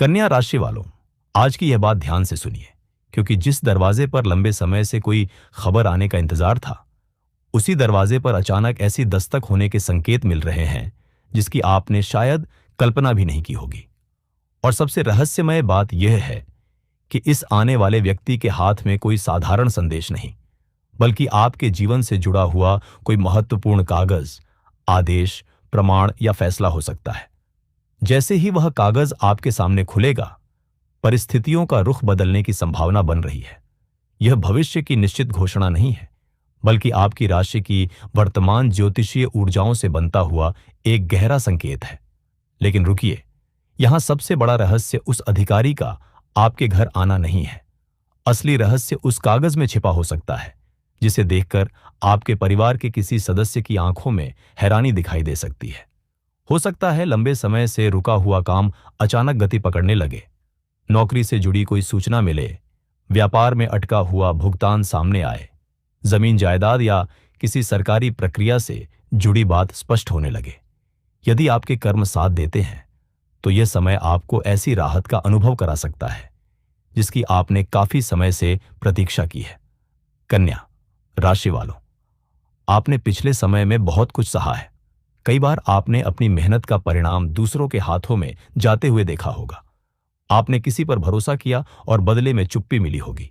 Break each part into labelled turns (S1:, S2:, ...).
S1: कन्या राशि वालों, आज की यह बात ध्यान से सुनिए, क्योंकि जिस दरवाजे पर लंबे समय से कोई खबर आने का इंतजार था, उसी दरवाजे पर अचानक ऐसी दस्तक होने के संकेत मिल रहे हैं जिसकी आपने शायद कल्पना भी नहीं की होगी। और सबसे रहस्यमय बात यह है कि इस आने वाले व्यक्ति के हाथ में कोई साधारण संदेश नहीं, बल्कि आपके जीवन से जुड़ा हुआ कोई महत्वपूर्ण कागज, आदेश, प्रमाण या फैसला हो सकता है। जैसे ही वह कागज आपके सामने खुलेगा, परिस्थितियों का रुख बदलने की संभावना बन रही है। यह भविष्य की निश्चित घोषणा नहीं है, बल्कि आपकी राशि की वर्तमान ज्योतिषीय ऊर्जाओं से बनता हुआ एक गहरा संकेत है। लेकिन रुकिए, यहां सबसे बड़ा रहस्य उस अधिकारी का आपके घर आना नहीं है। असली रहस्य उस कागज में छिपा हो सकता है, जिसे देखकर आपके परिवार के किसी सदस्य की आंखों में हैरानी दिखाई दे सकती है। हो सकता है लंबे समय से रुका हुआ काम अचानक गति पकड़ने लगे, नौकरी से जुड़ी कोई सूचना मिले, व्यापार में अटका हुआ भुगतान सामने आए, जमीन जायदाद या किसी सरकारी प्रक्रिया से जुड़ी बात स्पष्ट होने लगे। यदि आपके कर्म साथ देते हैं, तो यह समय आपको ऐसी राहत का अनुभव करा सकता है जिसकी आपने काफी समय से प्रतीक्षा की है। कन्या राशि वालों, आपने पिछले समय में बहुत कुछ सहा है। कई बार आपने अपनी मेहनत का परिणाम दूसरों के हाथों में जाते हुए देखा होगा। आपने किसी पर भरोसा किया और बदले में चुप्पी मिली होगी।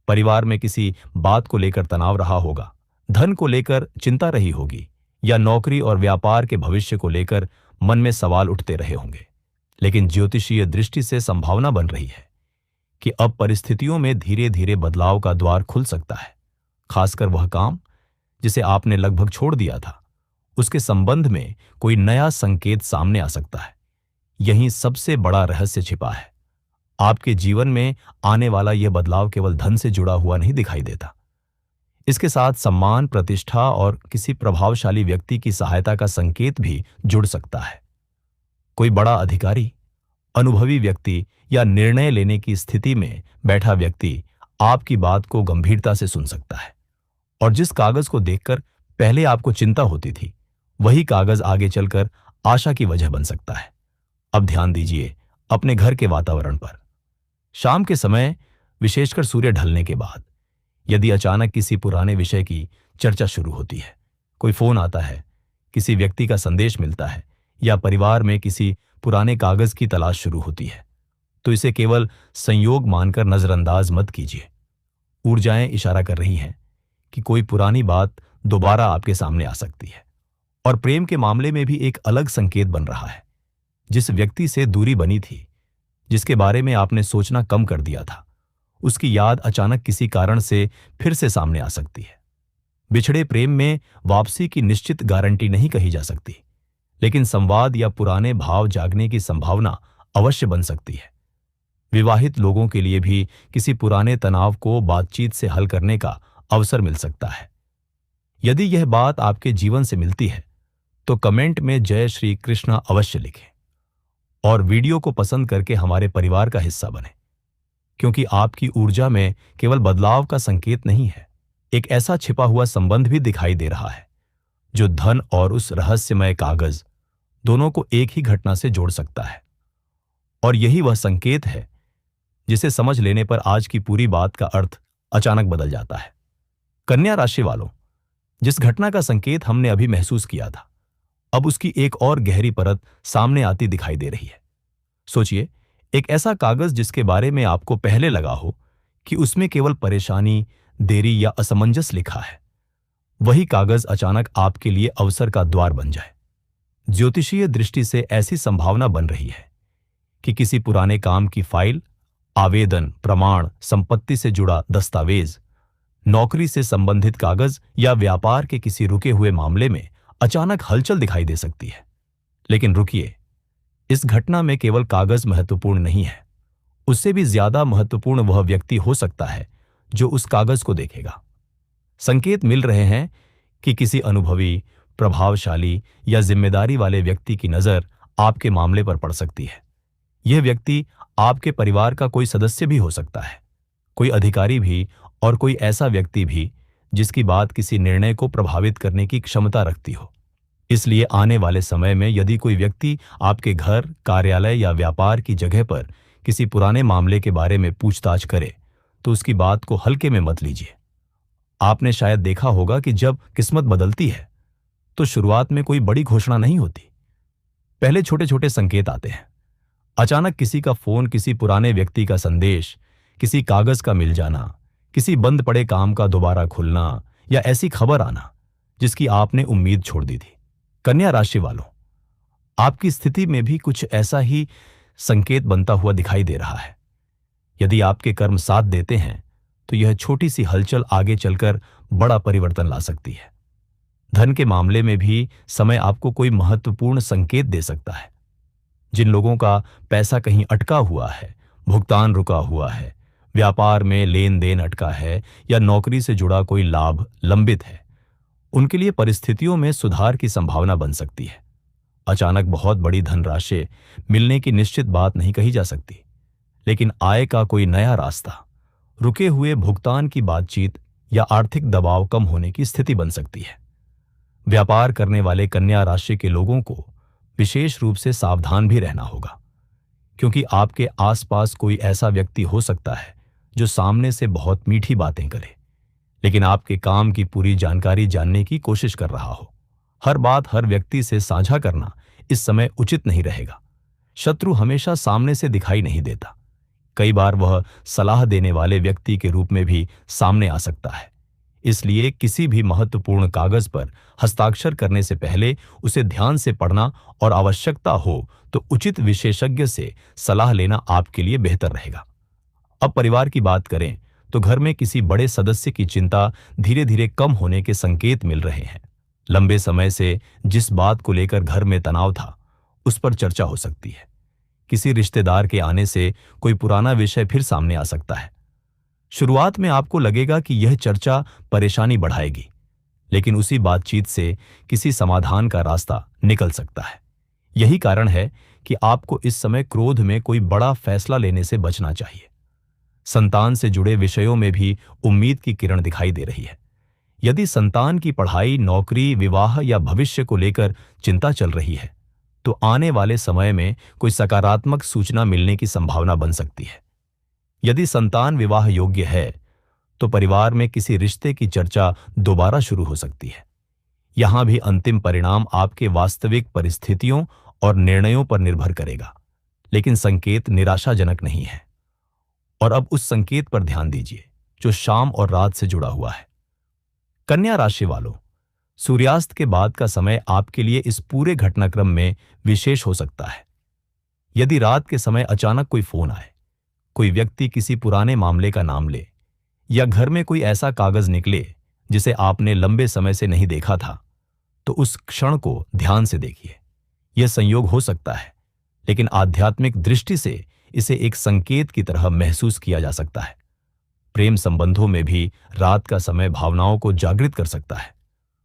S1: परिवार में किसी बात को लेकर तनाव रहा होगा, धन को लेकर चिंता रही होगी, या नौकरी और व्यापार के भविष्य को लेकर मन में सवाल उठते रहे होंगे। लेकिन ज्योतिषीय दृष्टि से संभावना बन रही है कि अब परिस्थितियों में धीरे धीरे बदलाव का द्वार खुल सकता है। खासकर वह काम जिसे आपने लगभग छोड़ दिया था, उसके संबंध में कोई नया संकेत सामने आ सकता है। यहीं सबसे बड़ा रहस्य छिपा है। आपके जीवन में आने वाला यह बदलाव केवल धन से जुड़ा हुआ नहीं दिखाई देता। इसके साथ सम्मान, प्रतिष्ठा और किसी प्रभावशाली व्यक्ति की सहायता का संकेत भी जुड़ सकता है। कोई बड़ा अधिकारी, अनुभवी व्यक्ति या निर्णय लेने की स्थिति में बैठा व्यक्ति आपकी बात को गंभीरता से सुन सकता है। और जिस कागज को देखकर पहले आपको चिंता होती थी, वही कागज आगे चलकर आशा की वजह बन सकता है। अब ध्यान दीजिए अपने घर के वातावरण पर। शाम के समय, विशेषकर सूर्य ढलने के बाद, यदि अचानक किसी पुराने विषय की चर्चा शुरू होती है, कोई फोन आता है, किसी व्यक्ति का संदेश मिलता है, या परिवार में किसी पुराने कागज की तलाश शुरू होती है, तो इसे केवल संयोग मानकर नजरअंदाज मत कीजिए। ऊर्जाएं इशारा कर रही हैं कि कोई पुरानी बात दोबारा आपके सामने आ सकती है। और प्रेम के मामले में भी एक अलग संकेत बन रहा है। जिस व्यक्ति से दूरी बनी थी, जिसके बारे में आपने सोचना कम कर दिया था, उसकी याद अचानक किसी कारण से फिर से सामने आ सकती है। बिछड़े प्रेम में वापसी की निश्चित गारंटी नहीं कही जा सकती, लेकिन संवाद या पुराने भाव जागने की संभावना अवश्य बन सकती है। विवाहित लोगों के लिए भी किसी पुराने तनाव को बातचीत से हल करने का अवसर मिल सकता है। यदि यह बात आपके जीवन से मिलती है, तो कमेंट में जय श्री कृष्णा अवश्य लिखें और वीडियो को पसंद करके हमारे परिवार का हिस्सा बने, क्योंकि आपकी ऊर्जा में केवल बदलाव का संकेत नहीं है, एक ऐसा छिपा हुआ संबंध भी दिखाई दे रहा है जो धन और उस रहस्यमय कागज दोनों को एक ही घटना से जोड़ सकता है। और यही वह संकेत है जिसे समझ लेने पर आज की पूरी बात का अर्थ अचानक बदल जाता है। कन्या राशि वालों, जिस घटना का संकेत हमने अभी महसूस किया था, अब उसकी एक और गहरी परत सामने आती दिखाई दे रही है। सोचिए, एक ऐसा कागज जिसके बारे में आपको पहले लगा हो कि उसमें केवल परेशानी, देरी या असमंजस लिखा है, वही कागज अचानक आपके लिए अवसर का द्वार बन जाए। ज्योतिषीय दृष्टि से ऐसी संभावना बन रही है कि किसी पुराने काम की फाइल, आवेदन, प्रमाण, संपत्ति से जुड़ा दस्तावेज, नौकरी से संबंधित कागज या व्यापार के किसी रुके हुए मामले में अचानक हलचल दिखाई दे सकती है। लेकिन रुकिए, इस घटना में केवल कागज महत्वपूर्ण नहीं है, उससे भी ज्यादा महत्वपूर्ण वह व्यक्ति हो सकता है जो उस कागज को देखेगा। संकेत मिल रहे हैं कि किसी अनुभवी, प्रभावशाली या जिम्मेदारी वाले व्यक्ति की नजर आपके मामले पर पड़ सकती है। यह व्यक्ति आपके परिवार का कोई सदस्य भी हो सकता है, कोई अधिकारी भी, और कोई ऐसा व्यक्ति भी जिसकी बात किसी निर्णय को प्रभावित करने की क्षमता रखती हो। इसलिए आने वाले समय में यदि कोई व्यक्ति आपके घर, कार्यालय या व्यापार की जगह पर किसी पुराने मामले के बारे में पूछताछ करे, तो उसकी बात को हल्के में मत लीजिए। आपने शायद देखा होगा कि जब किस्मत बदलती है, तो शुरुआत में कोई बड़ी घोषणा नहीं होती। पहले छोटे छोटे संकेत आते हैं। अचानक किसी का फोन, किसी पुराने व्यक्ति का संदेश, किसी कागज का मिल जाना, किसी बंद पड़े काम का दोबारा खुलना या ऐसी खबर आना जिसकी आपने उम्मीद छोड़ दी थी। कन्या राशि वालों, आपकी स्थिति में भी कुछ ऐसा ही संकेत बनता हुआ दिखाई दे रहा है। यदि आपके कर्म साथ देते हैं, तो यह छोटी सी हलचल आगे चलकर बड़ा परिवर्तन ला सकती है। धन के मामले में भी समय आपको कोई महत्वपूर्ण संकेत दे सकता है। जिन लोगों का पैसा कहीं अटका हुआ है, भुगतान रुका हुआ है, व्यापार में लेन देन अटका है या नौकरी से जुड़ा कोई लाभ लंबित है, उनके लिए परिस्थितियों में सुधार की संभावना बन सकती है। अचानक बहुत बड़ी धनराशि मिलने की निश्चित बात नहीं कही जा सकती, लेकिन आय का कोई नया रास्ता, रुके हुए भुगतान की बातचीत या आर्थिक दबाव कम होने की स्थिति बन सकती है। व्यापार करने वाले कन्या राशि के लोगों को विशेष रूप से सावधान भी रहना होगा, क्योंकि आपके आसपास कोई ऐसा व्यक्ति हो सकता है जो सामने से बहुत मीठी बातें करे, लेकिन आपके काम की पूरी जानकारी जानने की कोशिश कर रहा हो। हर बात हर व्यक्ति से साझा करना इस समय उचित नहीं रहेगा। शत्रु हमेशा सामने से दिखाई नहीं देता। कई बार वह सलाह देने वाले व्यक्ति के रूप में भी सामने आ सकता है। इसलिए किसी भी महत्वपूर्ण कागज पर हस्ताक्षर करने से पहले उसे ध्यान से पढ़ना और आवश्यकता हो तो उचित विशेषज्ञ से सलाह लेना आपके लिए बेहतर रहेगा। अब परिवार की बात करें तो घर में किसी बड़े सदस्य की चिंता धीरे धीरे कम होने के संकेत मिल रहे हैं। लंबे समय से जिस बात को लेकर घर में तनाव था, उस पर चर्चा हो सकती है। किसी रिश्तेदार के आने से कोई पुराना विषय फिर सामने आ सकता है। शुरुआत में आपको लगेगा कि यह चर्चा परेशानी बढ़ाएगी, लेकिन उसी बातचीत से किसी समाधान का रास्ता निकल सकता है। यही कारण है कि आपको इस समय क्रोध में कोई बड़ा फैसला लेने से बचना चाहिए। संतान से जुड़े विषयों में भी उम्मीद की किरण दिखाई दे रही है। यदि संतान की पढ़ाई, नौकरी, विवाह या भविष्य को लेकर चिंता चल रही है, तो आने वाले समय में कोई सकारात्मक सूचना मिलने की संभावना बन सकती है। यदि संतान विवाह योग्य है, तो परिवार में किसी रिश्ते की चर्चा दोबारा शुरू हो सकती है। यहां भी अंतिम परिणाम आपके वास्तविक परिस्थितियों और निर्णयों पर निर्भर करेगा, लेकिन संकेत निराशाजनक नहीं है। और अब उस संकेत पर ध्यान दीजिए जो शाम और रात से जुड़ा हुआ है। कन्या राशि वालों, सूर्यास्त के बाद का समय आपके लिए इस पूरे घटनाक्रम में विशेष हो सकता है। यदि रात के समय अचानक कोई फोन आए, कोई व्यक्ति किसी पुराने मामले का नाम ले या घर में कोई ऐसा कागज निकले जिसे आपने लंबे समय से नहीं देखा था, तो उस क्षण को ध्यान से देखिए। यह संयोग हो सकता है, लेकिन आध्यात्मिक दृष्टि से इसे एक संकेत की तरह महसूस किया जा सकता है। प्रेम संबंधों में भी रात का समय भावनाओं को जागृत कर सकता है।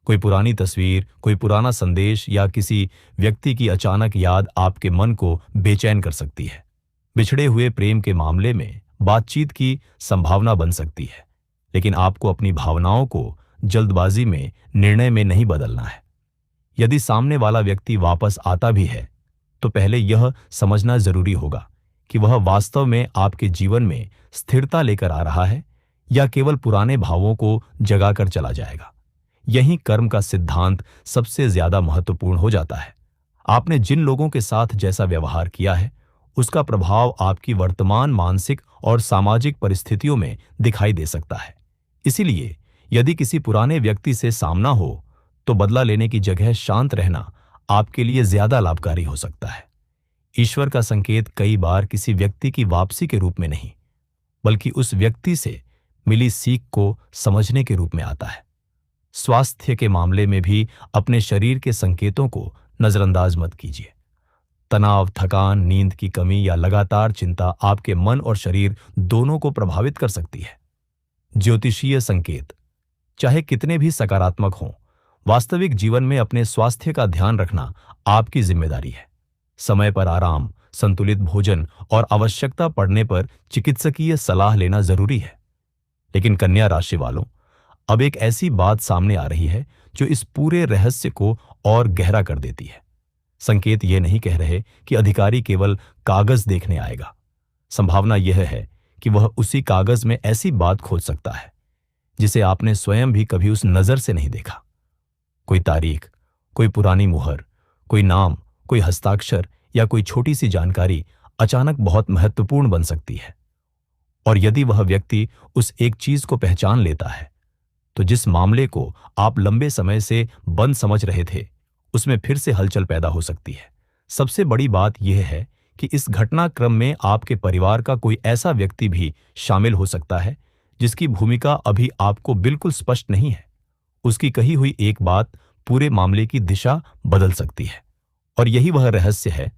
S1: कोई पुरानी तस्वीर, कोई पुराना संदेश या किसी व्यक्ति की अचानक याद आपके मन को बेचैन कर सकती है। बिछड़े हुए प्रेम के मामले में बातचीत की संभावना बन सकती है, लेकिन आपको अपनी भावनाओं को जल्दबाजी में निर्णय में नहीं बदलना है। यदि सामने वाला व्यक्ति वापस आता भी है, तो पहले यह समझना जरूरी होगा कि वह वास्तव में आपके जीवन में स्थिरता लेकर आ रहा है या केवल पुराने भावों को जगाकर चला जाएगा। यही कर्म का सिद्धांत सबसे ज्यादा महत्वपूर्ण हो जाता है। आपने जिन लोगों के साथ जैसा व्यवहार किया है, उसका प्रभाव आपकी वर्तमान मानसिक और सामाजिक परिस्थितियों में दिखाई दे सकता है। इसीलिए यदि किसी पुराने व्यक्ति से सामना हो, तो बदला लेने की जगह शांत रहना आपके लिए ज्यादा लाभकारी हो सकता है। ईश्वर का संकेत कई बार किसी व्यक्ति की वापसी के रूप में नहीं, बल्कि उस व्यक्ति से मिली सीख को समझने के रूप में आता है। स्वास्थ्य के मामले में भी अपने शरीर के संकेतों को नजरअंदाज मत कीजिए। तनाव, थकान, नींद की कमी या लगातार चिंता आपके मन और शरीर दोनों को प्रभावित कर सकती है। ज्योतिषीय संकेत चाहे कितने भी सकारात्मक हों, वास्तविक जीवन में अपने स्वास्थ्य का ध्यान रखना आपकी जिम्मेदारी है। समय पर आराम, संतुलित भोजन और आवश्यकता पड़ने पर चिकित्सकीय सलाह लेना जरूरी है। लेकिन कन्या राशि वालों, अब एक ऐसी बात सामने आ रही है जो इस पूरे रहस्य को और गहरा कर देती है। संकेत ये नहीं कह रहे कि अधिकारी केवल कागज देखने आएगा। संभावना यह है कि वह उसी कागज में ऐसी बात खोज सकता है जिसे आपने स्वयं भी कभी उस नजर से नहीं देखा। कोई तारीख, कोई पुरानी मुहर, कोई नाम, कोई हस्ताक्षर या कोई छोटी सी जानकारी अचानक बहुत महत्वपूर्ण बन सकती है। और यदि वह व्यक्ति उस एक चीज को पहचान लेता है तो जिस मामले को आप लंबे समय से बंद समझ रहे थे उसमें फिर से हलचल पैदा हो सकती है। सबसे बड़ी बात यह है कि इस घटनाक्रम में आपके परिवार का कोई ऐसा व्यक्ति भी शामिल हो सकता है जिसकी भूमिका अभी आपको बिल्कुल स्पष्ट नहीं है। उसकी कही हुई एक बात पूरे मामले की दिशा बदल सकती है और यही वह रहस्य है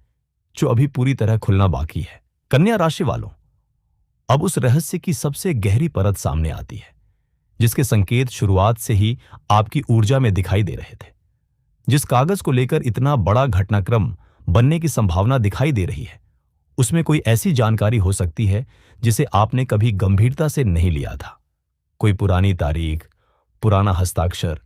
S1: जो अभी पूरी तरह खुलना बाकी है। कन्या राशि वालों, अब उस रहस्य की सबसे गहरी परत सामने आती है जिसके संकेत शुरुआत से ही आपकी ऊर्जा में दिखाई दे रहे थे। जिस कागज को लेकर इतना बड़ा घटनाक्रम बनने की संभावना दिखाई दे रही है उसमें कोई ऐसी जानकारी हो सकती है जिसे आपने कभी गंभीरता से नहीं लिया था। कोई पुरानी तारीख, पुराना हस्ताक्षर,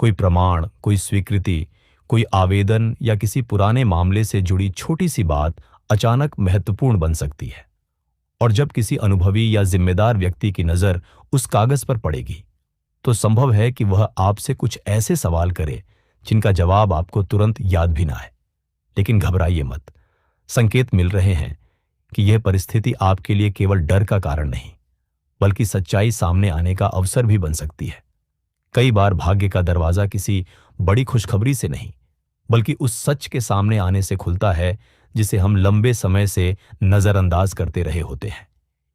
S1: कोई प्रमाण, कोई स्वीकृति, कोई आवेदन या किसी पुराने मामले से जुड़ी छोटी सी बात अचानक महत्वपूर्ण बन सकती है। और जब किसी अनुभवी या जिम्मेदार व्यक्ति की नजर उस कागज पर पड़ेगी तो संभव है कि वह आपसे कुछ ऐसे सवाल करे जिनका जवाब आपको तुरंत याद भी ना आए। लेकिन घबराइए मत, संकेत मिल रहे हैं कि यह परिस्थिति आपके लिए केवल डर का कारण नहीं बल्कि सच्चाई सामने आने का अवसर भी बन सकती है। कई बार भाग्य का दरवाजा किसी बड़ी खुशखबरी से नहीं बल्कि उस सच के सामने आने से खुलता है जिसे हम लंबे समय से नजरअंदाज करते रहे होते हैं।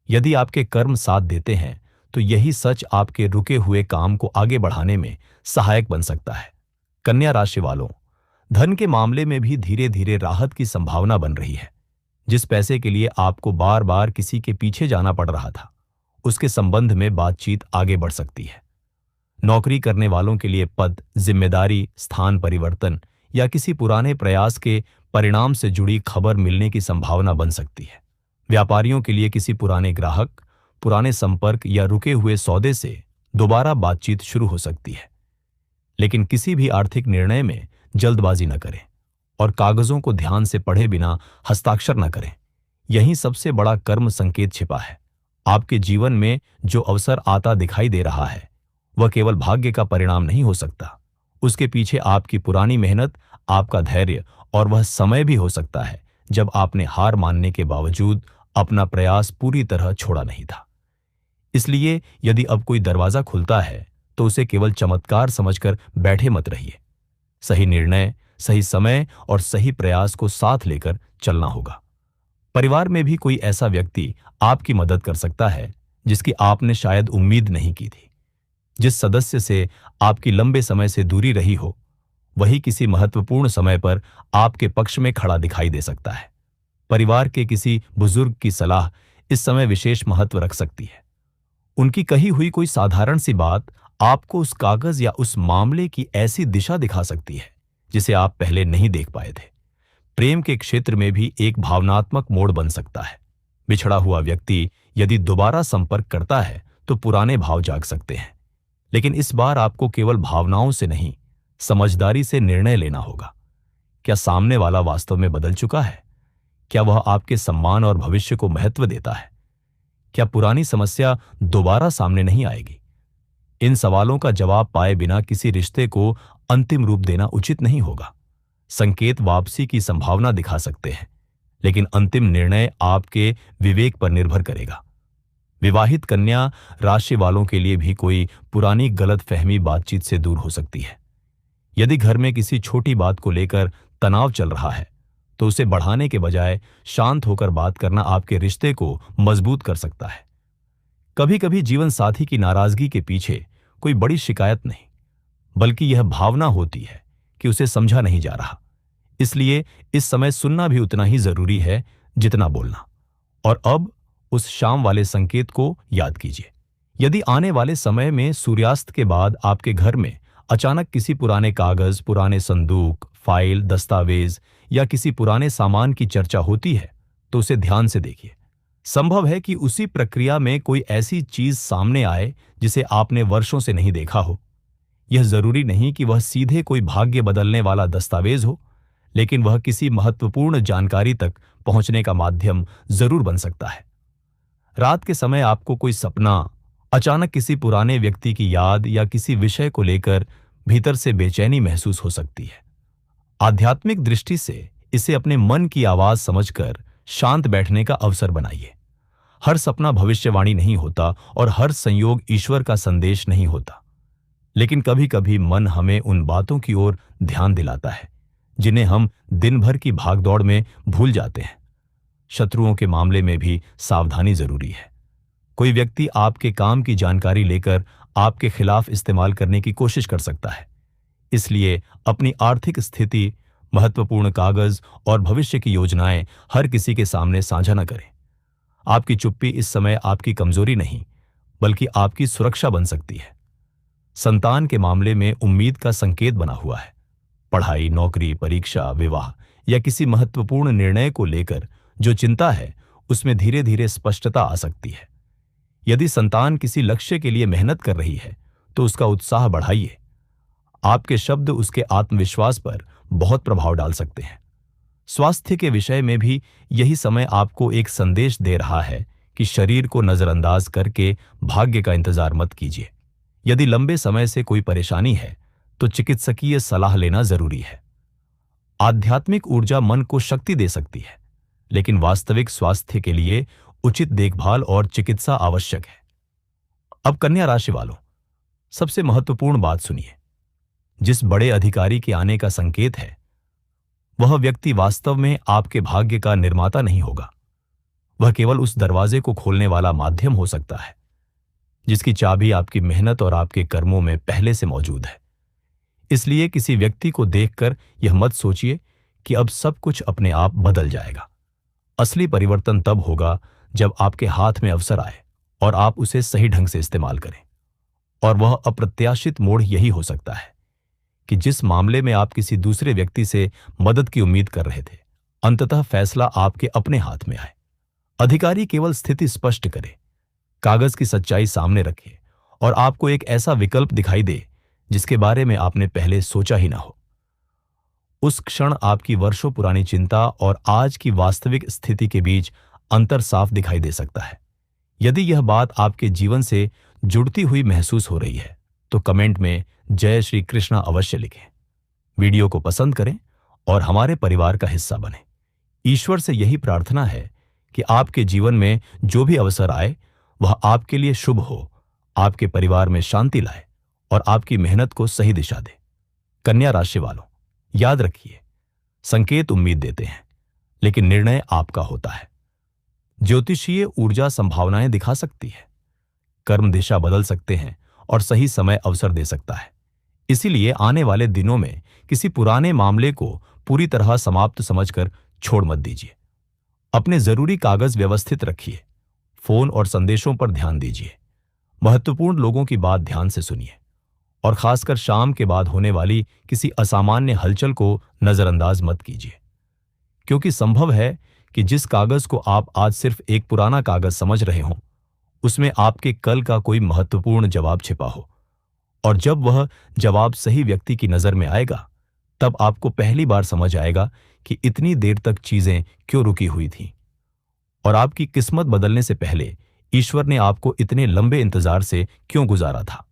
S1: यदि आपके कर्म साथ देते हैं तो यही सच आपके रुके हुए काम को आगे बढ़ाने में सहायक बन सकता है। कन्या राशि वालों, धन के मामले में भी धीरे धीरे राहत की संभावना बन रही है। जिस पैसे के लिए आपको बार बार किसी के पीछे जाना पड़ रहा था उसके संबंध में बातचीत आगे बढ़ सकती है। नौकरी करने वालों के लिए पद, जिम्मेदारी, स्थान परिवर्तन या किसी पुराने प्रयास के परिणाम से जुड़ी खबर मिलने की संभावना बन सकती है। व्यापारियों के लिए किसी पुराने ग्राहक, पुराने संपर्क या रुके हुए सौदे से दोबारा बातचीत शुरू हो सकती है। लेकिन किसी भी आर्थिक निर्णय में जल्दबाजी न करें और कागजों को ध्यान से पढ़े बिना हस्ताक्षर न करें। यही सबसे बड़ा कर्म संकेत छिपा है। आपके जीवन में जो अवसर आता दिखाई दे रहा है वह केवल भाग्य का परिणाम नहीं हो सकता। उसके पीछे आपकी पुरानी मेहनत, आपका धैर्य और वह समय भी हो सकता है जब आपने हार मानने के बावजूद अपना प्रयास पूरी तरह छोड़ा नहीं था। इसलिए यदि अब कोई दरवाजा खुलता है तो उसे केवल चमत्कार समझकर बैठे मत रहिए। सही निर्णय, सही समय और सही प्रयास को साथ लेकर चलना होगा। परिवार में भी कोई ऐसा व्यक्ति आपकी मदद कर सकता है जिसकी आपने शायद उम्मीद नहीं की थी। जिस सदस्य से आपकी लंबे समय से दूरी रही हो वही किसी महत्वपूर्ण समय पर आपके पक्ष में खड़ा दिखाई दे सकता है। परिवार के किसी बुजुर्ग की सलाह इस समय विशेष महत्व रख सकती है। उनकी कही हुई कोई साधारण सी बात आपको उस कागज या उस मामले की ऐसी दिशा दिखा सकती है जिसे आप पहले नहीं देख पाए थे। प्रेम के क्षेत्र में भी एक भावनात्मक मोड़ बन सकता है। बिछड़ा हुआ व्यक्ति यदि दोबारा संपर्क करता है तो पुराने भाव जाग सकते हैं, लेकिन इस बार आपको केवल भावनाओं से नहीं, समझदारी से निर्णय लेना होगा। क्या सामने वाला वास्तव में बदल चुका है? क्या वह आपके सम्मान और भविष्य को महत्व देता है? क्या पुरानी समस्या दोबारा सामने नहीं आएगी? इन सवालों का जवाब पाए बिना किसी रिश्ते को अंतिम रूप देना उचित नहीं होगा। संकेत वापसी की संभावना दिखा सकते हैं, लेकिन अंतिम निर्णय आपके विवेक पर निर्भर करेगा। विवाहित कन्या राशि वालों के लिए भी कोई पुरानी गलतफहमी बातचीत से दूर हो सकती है। यदि घर में किसी छोटी बात को लेकर तनाव चल रहा है तो उसे बढ़ाने के बजाय शांत होकर बात करना आपके रिश्ते को मजबूत कर सकता है। कभी कभी जीवन साथी की नाराजगी के पीछे कोई बड़ी शिकायत नहीं बल्कि यह भावना होती है कि उसे समझा नहीं जा रहा। इसलिए इस समय सुनना भी उतना ही जरूरी है जितना बोलना। और अब उस शाम वाले संकेत को याद कीजिए। यदि आने वाले समय में सूर्यास्त के बाद आपके घर में अचानक किसी पुराने कागज, पुराने संदूक, फाइल, दस्तावेज या किसी पुराने सामान की चर्चा होती है तो उसे ध्यान से देखिए। संभव है कि उसी प्रक्रिया में कोई ऐसी चीज सामने आए जिसे आपने वर्षों से नहीं देखा हो। यह जरूरी नहीं कि वह सीधे कोई भाग्य बदलने वाला दस्तावेज हो, लेकिन वह किसी महत्वपूर्ण जानकारी तक पहुंचने का माध्यम जरूर बन सकता है। रात के समय आपको कोई सपना, अचानक किसी पुराने व्यक्ति की याद या किसी विषय को लेकर भीतर से बेचैनी महसूस हो सकती है। आध्यात्मिक दृष्टि से इसे अपने मन की आवाज समझकर शांत बैठने का अवसर बनाइए। हर सपना भविष्यवाणी नहीं होता और हर संयोग ईश्वर का संदेश नहीं होता, लेकिन कभी कभी मन हमें उन बातों की ओर ध्यान दिलाता है जिन्हें हम दिन भर की भागदौड़ में भूल जाते हैं। शत्रुओं के मामले में भी सावधानी जरूरी है। कोई व्यक्ति आपके काम की जानकारी लेकर आपके खिलाफ इस्तेमाल करने की कोशिश कर सकता है। इसलिए अपनी आर्थिक स्थिति, महत्वपूर्ण कागज और भविष्य की योजनाएं हर किसी के सामने साझा न करें। आपकी चुप्पी इस समय आपकी कमजोरी नहीं, बल्कि आपकी सुरक्षा बन सकती है। संतान के मामले में उम्मीद का संकेत बना हुआ है। पढ़ाई, नौकरी, परीक्षा, विवाह या किसी महत्वपूर्ण निर्णय को लेकर जो चिंता है, उसमें धीरे धीरे स्पष्टता आ सकती है। यदि संतान किसी लक्ष्य के लिए मेहनत कर रही है, तो उसका उत्साह बढ़ाइए। आपके शब्द उसके आत्मविश्वास पर बहुत प्रभाव डाल सकते हैं। स्वास्थ्य के विषय में भी यही समय आपको एक संदेश दे रहा है कि शरीर को नजरअंदाज करके भाग्य का इंतजार मत कीजिए। यदि लंबे समय से कोई परेशानी है, तो चिकित्सकीय सलाह लेना जरूरी है। आध्यात्मिक ऊर्जा मन को शक्ति दे सकती है, लेकिन वास्तविक स्वास्थ्य के लिए उचित देखभाल और चिकित्सा आवश्यक है। अब कन्या राशि वालों, सबसे महत्वपूर्ण बात सुनिए। जिस बड़े अधिकारी के आने का संकेत है, वह व्यक्ति वास्तव में आपके भाग्य का निर्माता नहीं होगा। वह केवल उस दरवाजे को खोलने वाला माध्यम हो सकता है जिसकी चाबी आपकी मेहनत और आपके कर्मों में पहले से मौजूद है। इसलिए किसी व्यक्ति को देखकर यह मत सोचिए कि अब सब कुछ अपने आप बदल जाएगा। असली परिवर्तन तब होगा जब आपके हाथ में अवसर आए और आप उसे सही ढंग से इस्तेमाल करें। और वह अप्रत्याशित मोड़ यही हो सकता है कि जिस मामले में आप किसी दूसरे व्यक्ति से मदद की उम्मीद कर रहे थे, अंततः फैसला आपके अपने हाथ में आए। अधिकारी केवल स्थिति स्पष्ट करे, कागज की सच्चाई सामने रखे और आपको एक ऐसा विकल्प दिखाई दे जिसके बारे में आपने पहले सोचा ही ना हो। उस क्षण आपकी वर्षों पुरानी चिंता और आज की वास्तविक स्थिति के बीच अंतर साफ दिखाई दे सकता है। यदि यह बात आपके जीवन से जुड़ती हुई महसूस हो रही है, तो कमेंट में जय श्री कृष्णा अवश्य लिखें। वीडियो को पसंद करें और हमारे परिवार का हिस्सा बने। ईश्वर से यही प्रार्थना है कि आपके जीवन में जो भी अवसर आए, वह आपके लिए शुभ हो, आपके परिवार में शांति लाए और आपकी मेहनत को सही दिशा दे। कन्या राशि वालों, याद रखिए, संकेत उम्मीद देते हैं, लेकिन निर्णय आपका होता है। ज्योतिषीय ऊर्जा संभावनाएं दिखा सकती है, कर्म दिशा बदल सकते हैं और सही समय अवसर दे सकता है। इसीलिए आने वाले दिनों में किसी पुराने मामले को पूरी तरह समाप्त समझकर छोड़ मत दीजिए। अपने जरूरी कागज व्यवस्थित रखिए, फोन और संदेशों पर ध्यान दीजिए, महत्वपूर्ण लोगों की बात ध्यान से सुनिए और खासकर शाम के बाद होने वाली किसी असामान्य हलचल को नजरअंदाज मत कीजिए, क्योंकि संभव है कि जिस कागज को आप आज सिर्फ एक पुराना कागज समझ रहे हों, उसमें आपके कल का कोई महत्वपूर्ण जवाब छिपा हो। और जब वह जवाब सही व्यक्ति की नजर में आएगा, तब आपको पहली बार समझ आएगा कि इतनी देर तक चीजें क्यों रुकी हुई थीं और आपकी किस्मत बदलने से पहले ईश्वर ने आपको इतने लंबे इंतजार से क्यों गुजारा था।